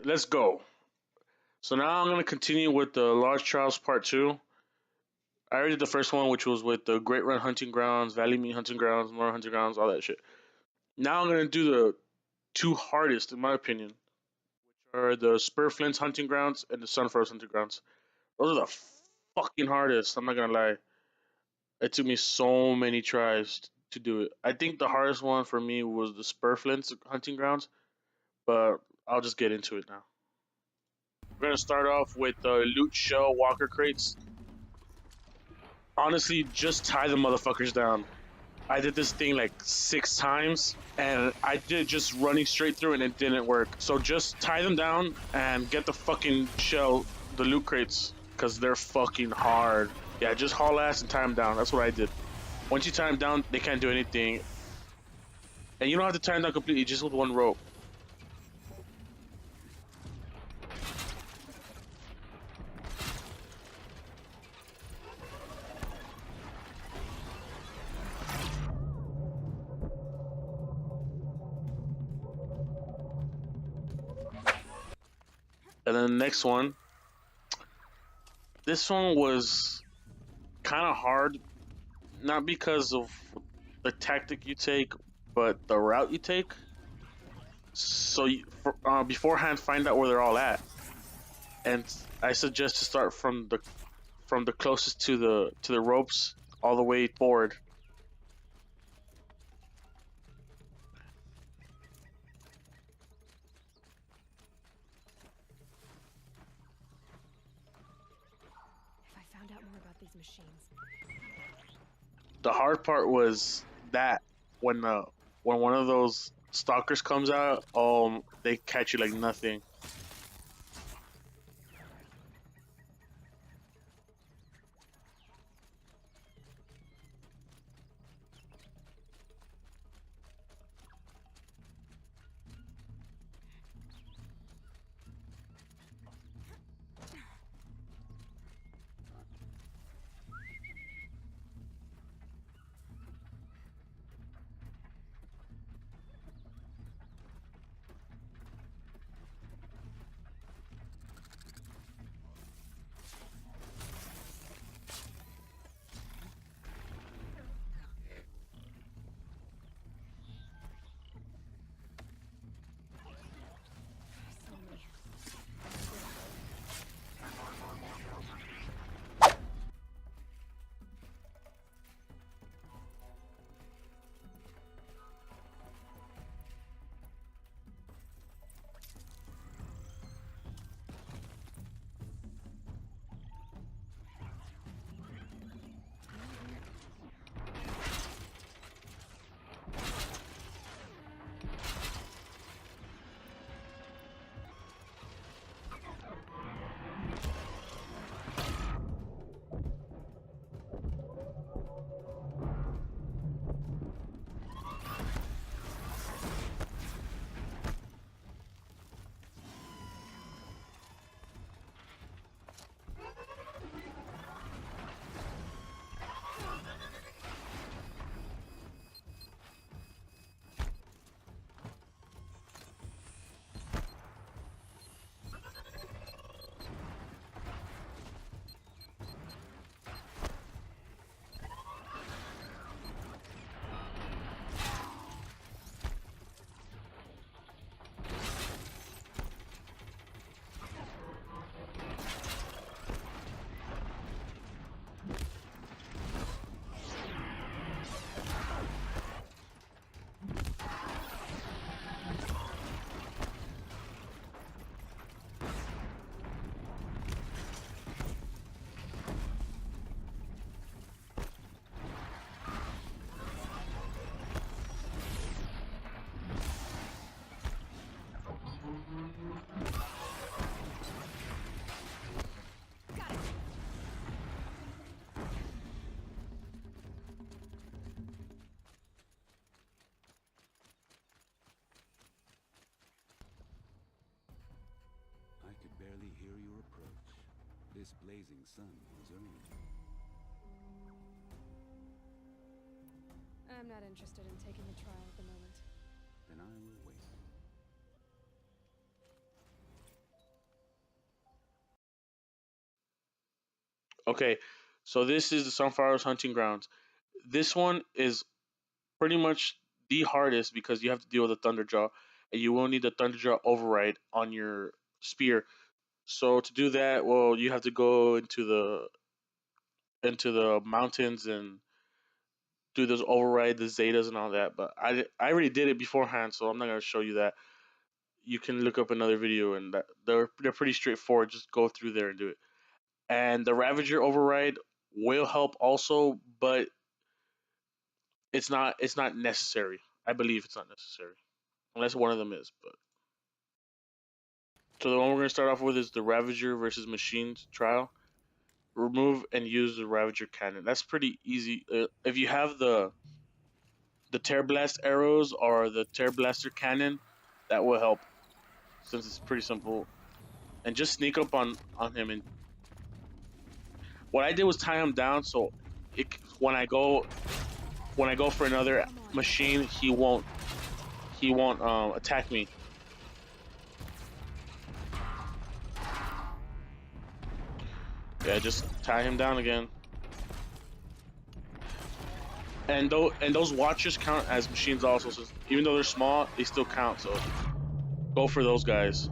Let's go. So now I'm gonna continue with the Large Trials Part 2. I already did the first one, which was with the Great Run Hunting Grounds, Valley Meat Hunting Grounds, More Hunting Grounds, all that shit. Now I'm gonna do the two hardest, in my opinion, which are the Spurflints Hunting Grounds and the Furrows Hunting Grounds. Those are the fucking hardest. I'm not gonna lie. It took me so many tries to do it. I think the hardest one for me was the Spurflints Hunting Grounds, but I'll just get into it now. We're gonna start off with the loot shell walker crates. Honestly, just tie the motherfuckers down. I did this thing like 6 times, and I did just running straight through, and it didn't work. So just tie them down and get the fucking shell, the loot crates, because they're fucking hard. Yeah, just haul ass and tie them down. That's what I did. Once you tie them down, they can't do anything. And you don't have to tie them down completely, just with one rope. And then the next one, this one was kind of hard, not because of the tactic you take, but the route you take. So beforehand, find out where they're all at, and I suggest to start from the closest to the ropes all the way forward. If I found out more about these machines. The hard part was that when one of those stalkers comes out, they catch you like nothing. So many. I could barely hear your approach. This blazing sun was early. I'm not interested in taking the trial at the moment. Then I will wait. Okay, so this is the Sunflower's hunting grounds. This one is pretty much the hardest because you have to deal with a Thunderjaw, and you will need the Thunderjaw override on your spear. So to do that, well, you have to go into the mountains and do those override the Zetas and all that. But I already did it beforehand, so I'm not gonna show you that. You can look up another video, and they're pretty straightforward. Just go through there and do it. And the Ravager override will help also, but it's not necessary. I believe it's not necessary unless one of them is. But so the one we're gonna start off with is the Ravager versus Machines trial. Remove and use the Ravager cannon. That's pretty easy. If you have the Tear Blast arrows or the Tear Blaster cannon, that will help since it's pretty simple. And just sneak up on him. And what I did was tie him down so when I go for another machine, he won't attack me. Yeah, just tie him down again. And those watchers count as machines also. So even though they're small, they still count. So go for those guys.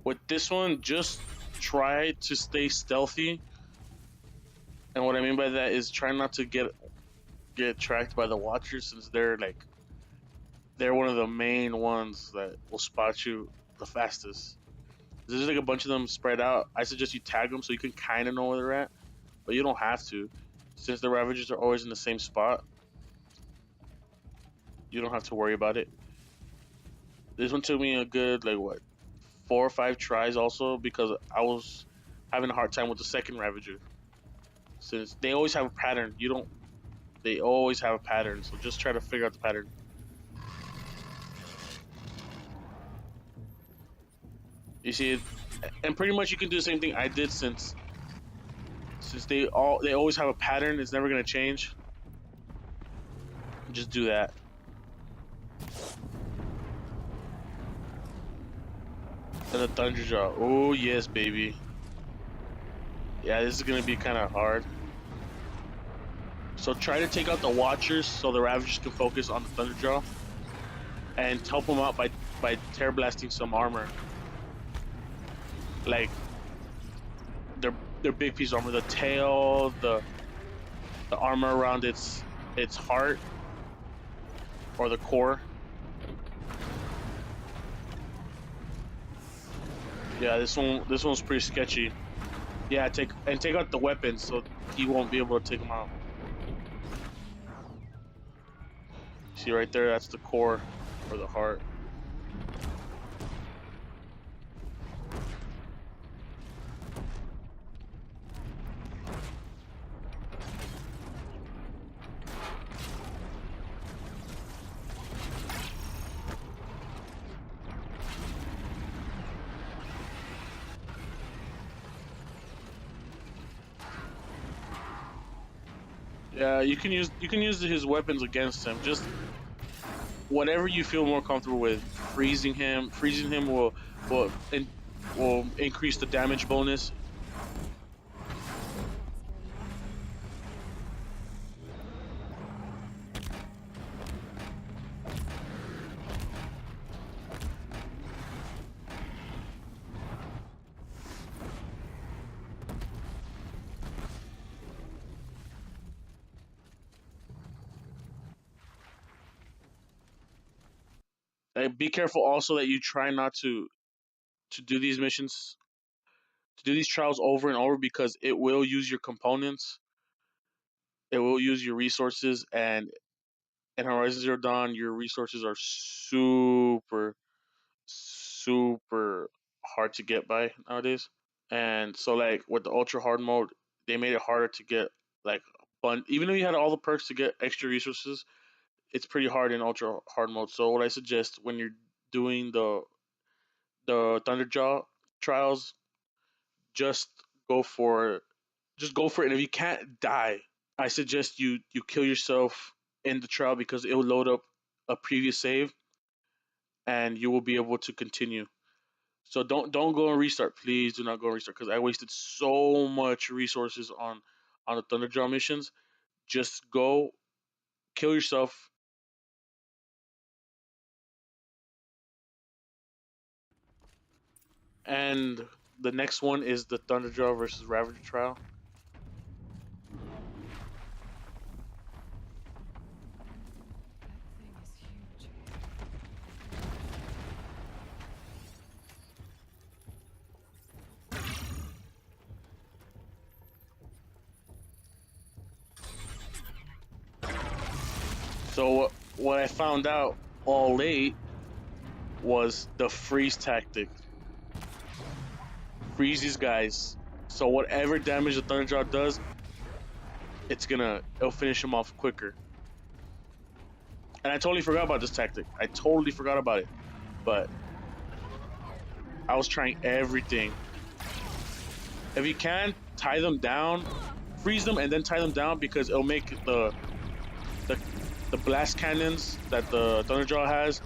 With this one, just try to stay stealthy. And what I mean by that is try not to get tracked by the watchers since they're one of the main ones that will spot you the fastest. There's like a bunch of them spread out. I suggest you tag them so you can kind of know where they're at, but you don't have to. Since the Ravagers are always in the same spot, you don't have to worry about it. This one took me a good like what 4 or 5 tries also because I was having a hard time with the second Ravager. Since they always have a pattern, they always have a pattern. So just try to figure out the pattern. You see, and pretty much you can do the same thing I did since they always have a pattern. It's never gonna change. Just do that. And the Thunderjaw. Oh yes, baby. Yeah, this is gonna be kind of hard. So try to take out the Watchers so the Ravagers can focus on the Thunderjaw, and help them out by tear blasting some armor. Like their big piece of armor, the tail, the armor around its heart or the core. Yeah, this one's pretty sketchy. Yeah, take out the weapons so he won't be able to take them out. See right there, that's the core or the heart. Yeah, you can use his weapons against him. Just whatever you feel more comfortable with. Freezing him will will increase the damage bonus. Be careful also that you try not to do these missions, to do these trials over and over, because it will use your components, it will use your resources, and in Horizon Zero Dawn, your resources are super hard to get by nowadays. And so, like with the ultra hard mode, they made it harder to get like even though you had all the perks to get extra resources, it's pretty hard in ultra hard mode. So what I suggest when you're doing the Thunderjaw trials, just go for just go for it. And if you can't die, I suggest you kill yourself in the trial, because it will load up a previous save and you will be able to continue. So don't go and restart. Please do not go and restart, because I wasted so much resources on the Thunderjaw missions. Just go kill yourself. And the next one is the Thunderjaw versus Ravager trial. That thing is huge. So what I found out all late was the freeze tactic. Freeze these guys. So whatever damage the Thunderjaw does, it'll finish him off quicker. And I totally forgot about this tactic. I totally forgot about it. But I was trying everything. If you can, tie them down, freeze them, and then tie them down, because it'll make the, the blast cannons that the Thunderjaw has.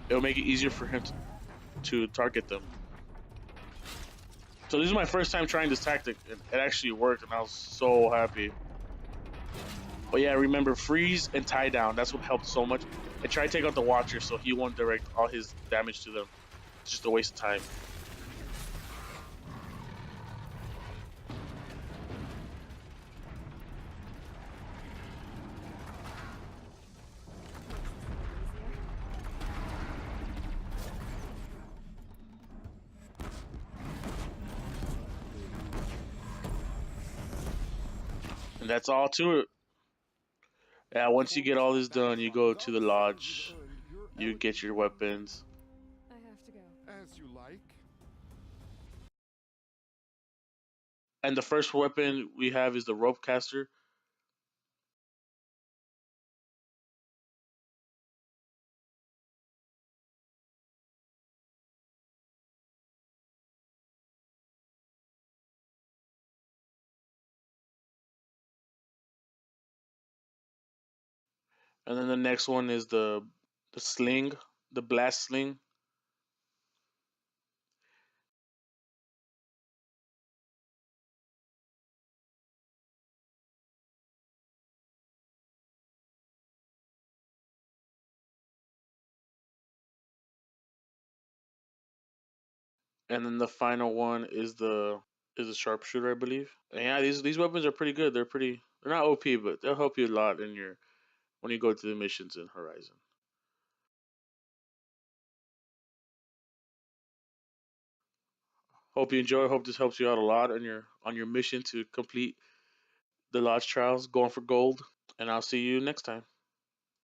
It'll make it easier for him to target them. So this is my first time trying this tactic. It actually worked, and I was so happy. But yeah, remember, freeze and tie down. That's what helped so much. And try to take out the Watcher so he won't direct all his damage to them. It's just a waste of time. And that's all to it. Yeah, once you get all this done, you go to the lodge. You get your weapons. I have to go. As you like. And the first weapon we have is the rope caster. And then the next one is the sling, the blast sling. And then the final one is the sharpshooter, I believe. And yeah, these weapons are pretty good. They're not OP, but they'll help you a lot in your when you go to the missions in Horizon. Hope you enjoy. Hope this helps you out a lot on your mission to complete the Lodge Trials, going for gold. And I'll see you next time.